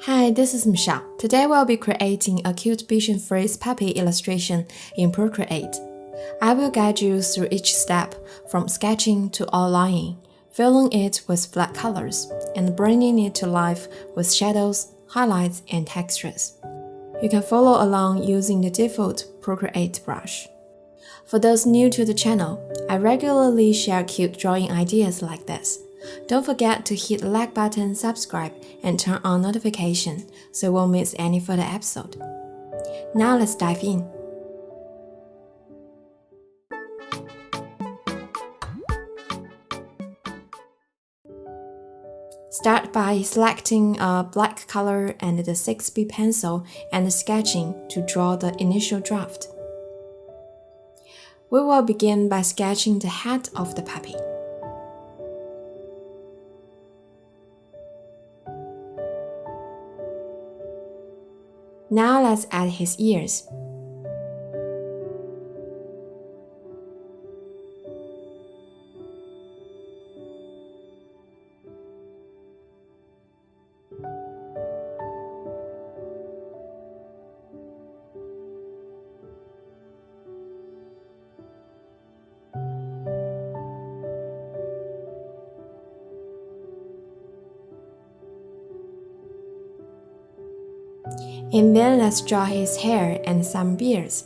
Hi, this is Michelle. Today we'll be creating a cute Bichon Frise puppy illustration in Procreate. I will guide you through each step, from sketching to outlining, filling it with flat colors, and bringing it to life with shadows, highlights, and textures. You can follow along using the default Procreate brush. For those new to the channel, I regularly share cute drawing ideas like this. Don't forget to hit the like button, subscribe, and turn on notification so you won't miss any further episode. Now let's dive in. Start by selecting a black color and the 6B pencil and sketching to draw the initial draft. We will begin by sketching the head of the puppy. Now let's add his ears. And then let's draw his hair and some beards.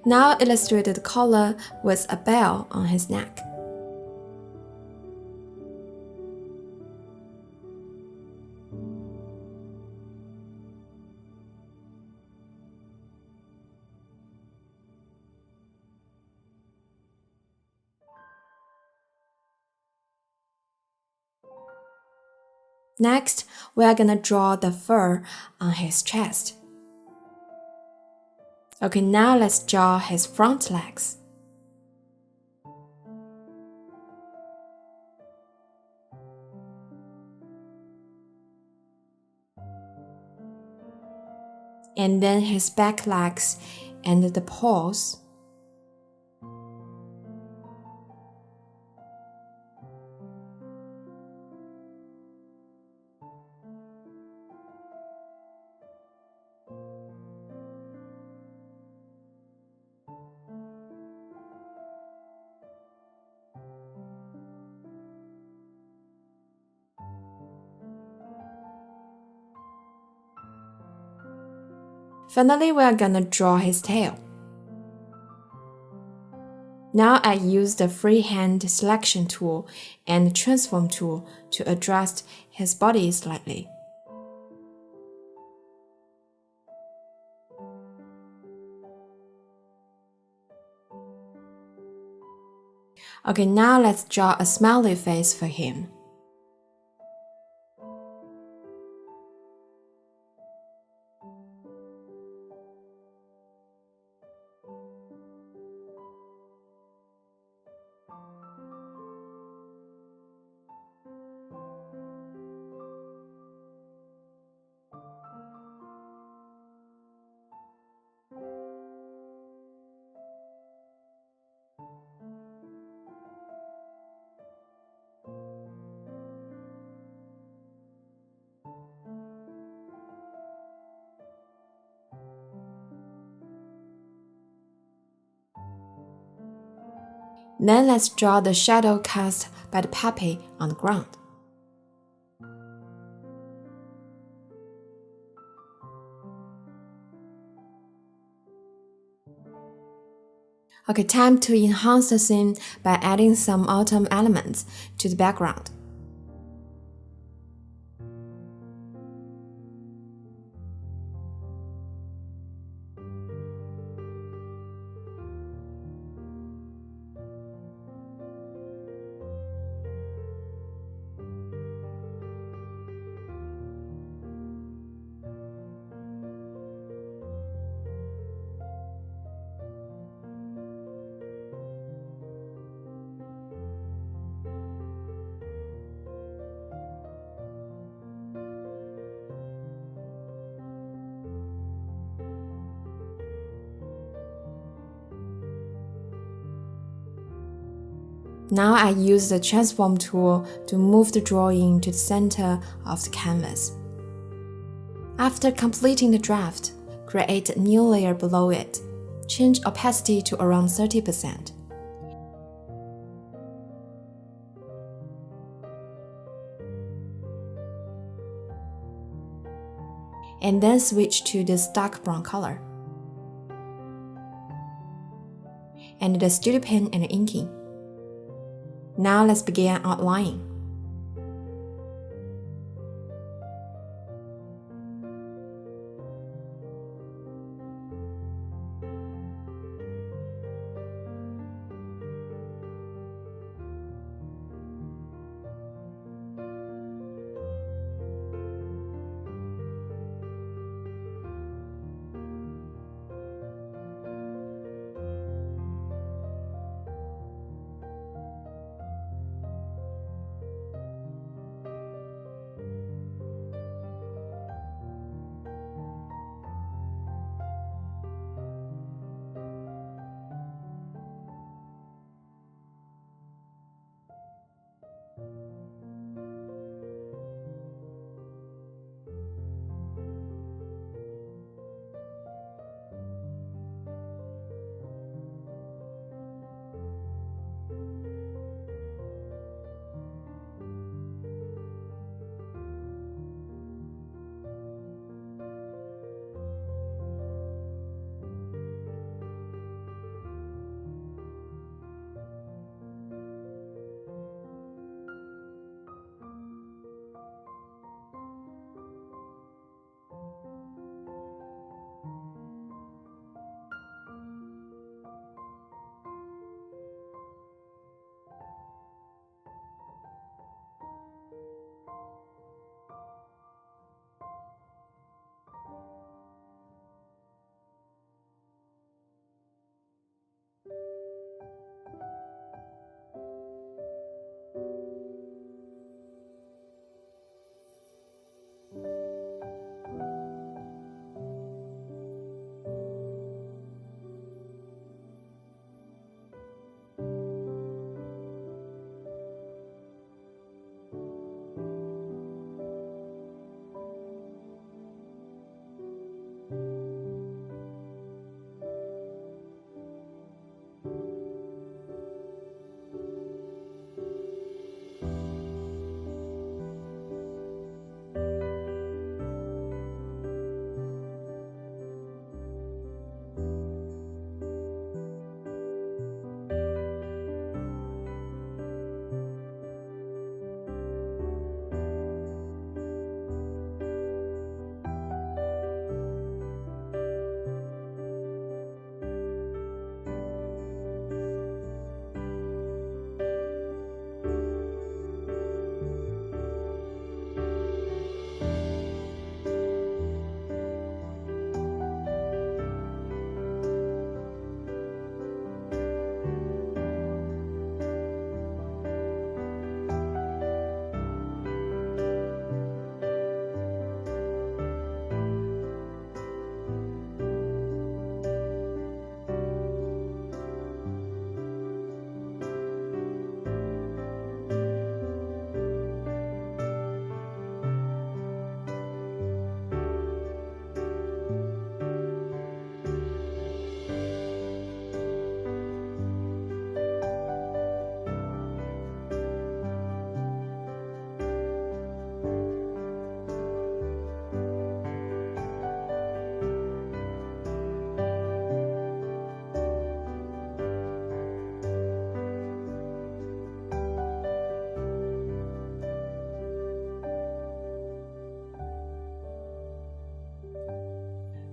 Now illustrate the collar with a bell on his neck. Next, we are gonna draw the fur on his chest. Okay, now let's draw his front legs. And then his back legs and the paws. Finally, we are gonna draw his tail. Now I use the freehand selection tool and transform tool to adjust his body slightly. Okay, now let's draw a smiley face for him. Then let's draw the shadow cast by the puppy on the ground. Okay, time to enhance the scene by adding some autumn elements to the background. Now I use the transform tool to move the drawing to the center of the canvas. After completing the draft, create a new layer below it. Change opacity to around 30%. And then switch to this dark brown color. And the studio pen and inking. Now let's begin outlining.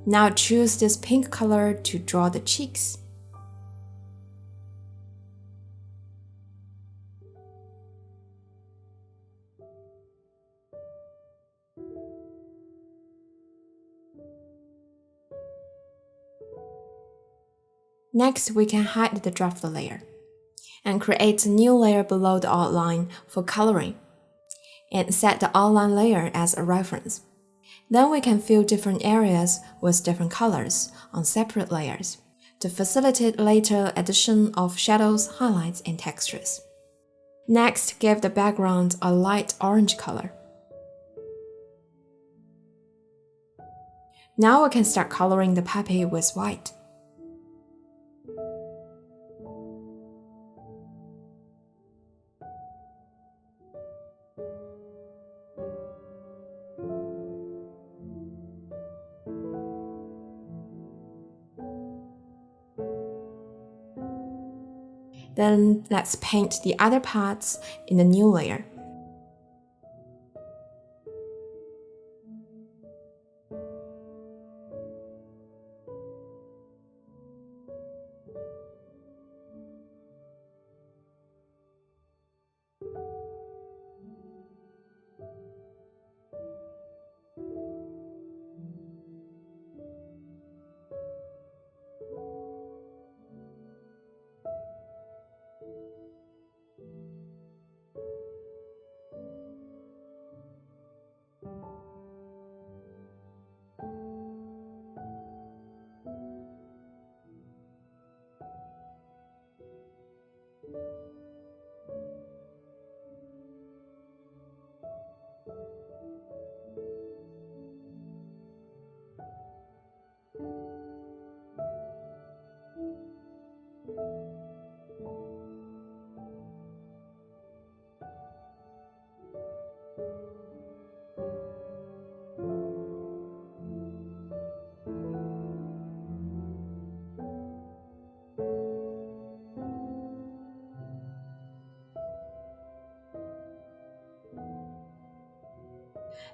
Now choose this pink color to draw the cheeks. Next, we can hide the draft layer and create a new layer below the outline for coloring, and set the outline layer as a reference. Then we can fill different areas with different colors on separate layers to facilitate later addition of shadows, highlights, and textures. Next, give the background a light orange color. Now we can start coloring the puppy with white. Then let's paint the other parts in the new layer.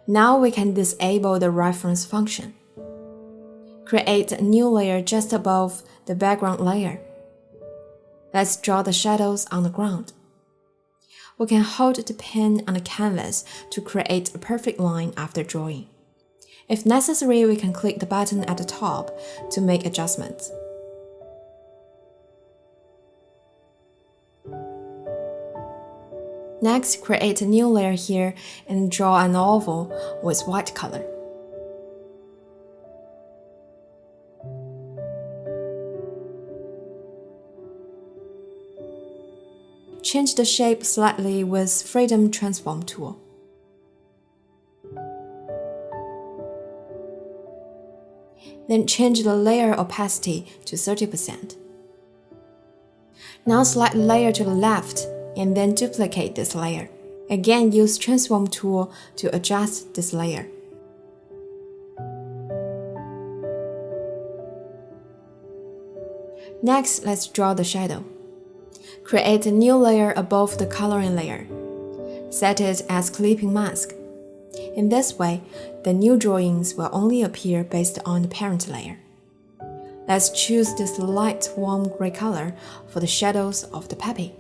Now we can disable the reference function. Create a new layer just above the background layer. Let's draw the shadows on the ground. We can hold the pen on the canvas to create a perfect line after drawing. If necessary, we can click the button at the top to make adjustments. Next, create a new layer here and draw an oval with white color. Change the shape slightly with Freedom Transform tool. Then change the layer opacity to 30%. Now slide the layer to the left and then duplicate this layer. Again, use Transform tool to adjust this layer. Next, let's draw the shadow. Create a new layer above the coloring layer. Set it as Clipping Mask. In this way, the new drawings will only appear based on the parent layer. Let's choose this light warm gray color for the shadows of the puppy.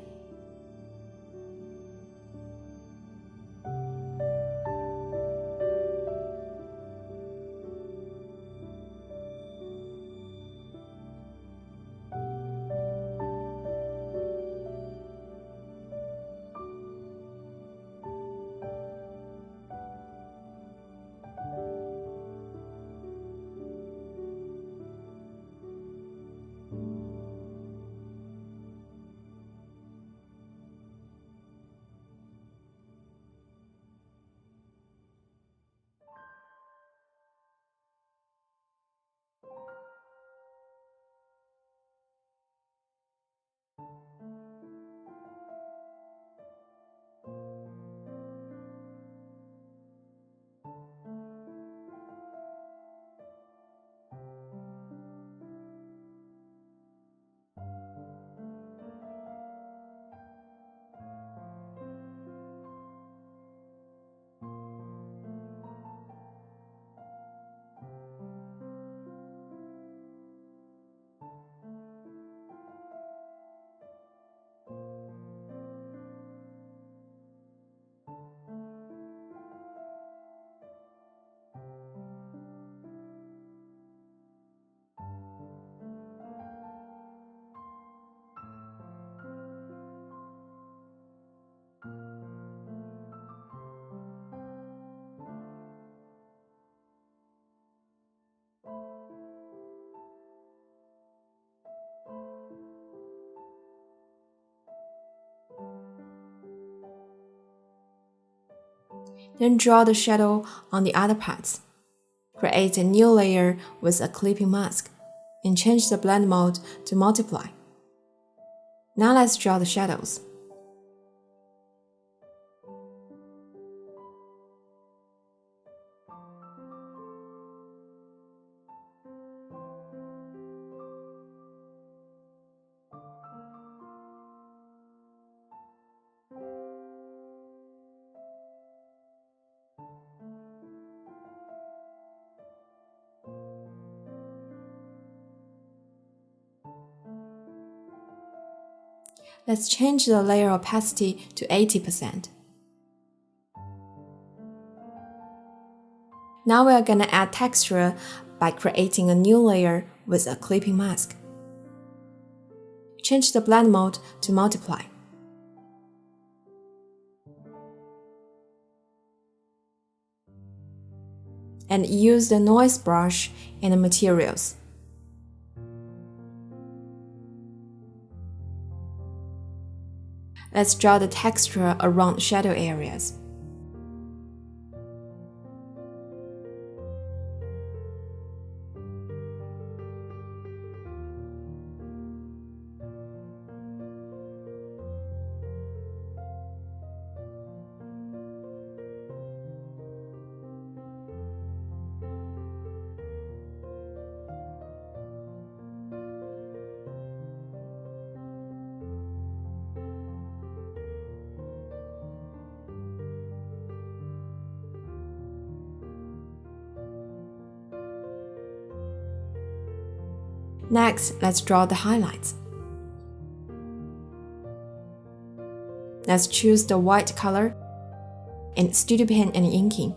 Then draw the shadow on the other parts. Create a new layer with a clipping mask, and change the blend mode to multiply. Now let's draw the shadows. Let's change the layer opacity to 80%. Now we are gonna add texture by creating a new layer with a clipping mask. Change the blend mode to multiply. And use the noise brush and the materials. Let's draw the texture around shadow areas. Next, let's draw the highlights. Let's choose the white color and studio pen and inking.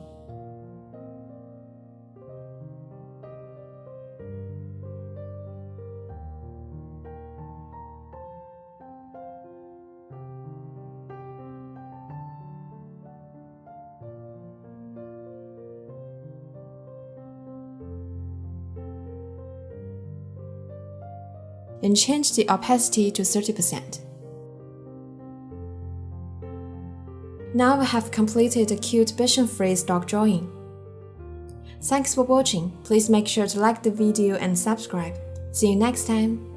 And change the opacity to 30%. Now we have completed a cute Bichon Frise dog drawing. Thanks for watching. Please make sure to like the video and subscribe. See you next time.